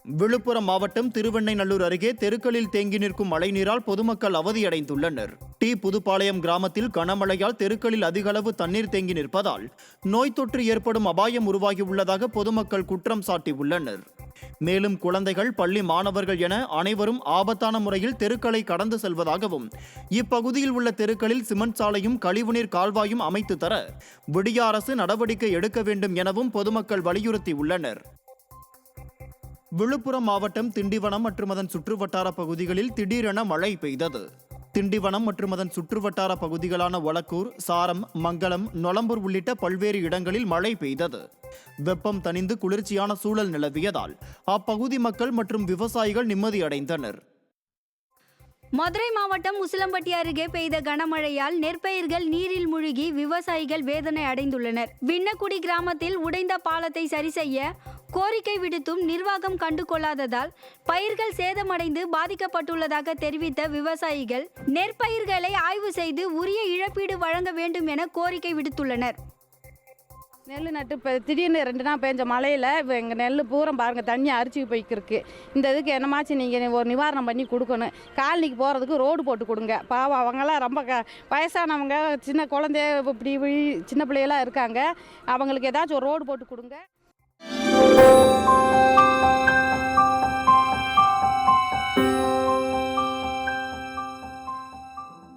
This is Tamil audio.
விழுப்புரம் மாவட்டம் திருவெண்ணைநல்லூர் அருகே தெருக்களில் தேங்கி நிற்கும் மழைநீரால் பொதுமக்கள் அவதியடைந்துள்ளனர். புதுப்பாளையம் கிராமத்தில் கனமழையால் தெருக்களில் அதிக அளவு தண்ணீர் தேங்கி நிற்பதால் நோய் தொற்று ஏற்படும் அபாயம் உருவாகியுள்ளதாக பொதுமக்கள் குற்றம் சாட்டியுள்ளனர். மேலும் குழந்தைகள், பள்ளி மாணவர்கள் என அனைவரும் ஆபத்தான முறையில் தெருக்களை கடந்து செல்வதாகவும், இப்பகுதியில் உள்ள தெருக்களில் சிமெண்ட் சாலையும் கழிவுநீர் கால்வாயும் அமைத்து தர விடிய அரசு நடவடிக்கை எடுக்க வேண்டும் எனவும் பொதுமக்கள் வலியுறுத்தியுள்ளனர். விழுப்புரம் மாவட்டம் திண்டிவனம் மற்றும் அதன் சுற்றுவட்டார பகுதிகளில் திடீரென மழை பெய்தது. திண்டிவனம் மற்றும் அதன் சுற்றுவட்டார பகுதிகளான ஒலக்கூர், சாரம், மங்கலம், நொளம்பூர் உள்ளிட்ட பல்வேறு இடங்களில் மழை பெய்தது. வெப்பம் தணிந்து குளிர்ச்சியான சூழல் நிலவியதால் அப்பகுதி மக்கள் மற்றும் விவசாயிகள் நிம்மதியடைந்தனர். மதுரை மாவட்டம் உசிலம்பட்டி அருகே பெய்த கனமழையால் நெற்பயிர்கள் நீரில் மூழ்கி விவசாயிகள் வேதனை அடைந்துள்ளனர். விண்ணக்குடி கிராமத்தில் உடைந்த பாலத்தை சரி செய்ய கோரிக்கை விடுத்தும் நிர்வாகம் கண்டுகொள்ளாததால் பயிர்கள் சேதமடைந்து பாதிக்கப்பட்டுள்ளதாக தெரிவித்த விவசாயிகள் நெற்பயிர்களை ஆய்வு செய்து உரிய இழப்பீடு வழங்க வேண்டும் என கோரிக்கை விடுத்துள்ளனர். நெல் நட்டு இப்போ திடீர்னு 2 நாள் பெஞ்ச மழையில் இப்போ எங்கள் நெல் பூரம் பாருங்கள் தண்ணி அரிச்சு போய்க்கிருக்கு. இந்த இதுக்கு என்னமாச்சும் நீங்கள் ஒரு நிவாரணம் பண்ணி கொடுக்கணும். காலனிக்கு போகிறதுக்கு ரோடு போட்டு கொடுங்க. பாவம் அவங்களாம் ரொம்ப வயசானவங்க, சின்ன குழந்தை, இப்படி சின்ன பிள்ளைகளாம் இருக்காங்க. அவங்களுக்கு ஏதாச்சும் ஒரு ரோடு போட்டு கொடுங்க.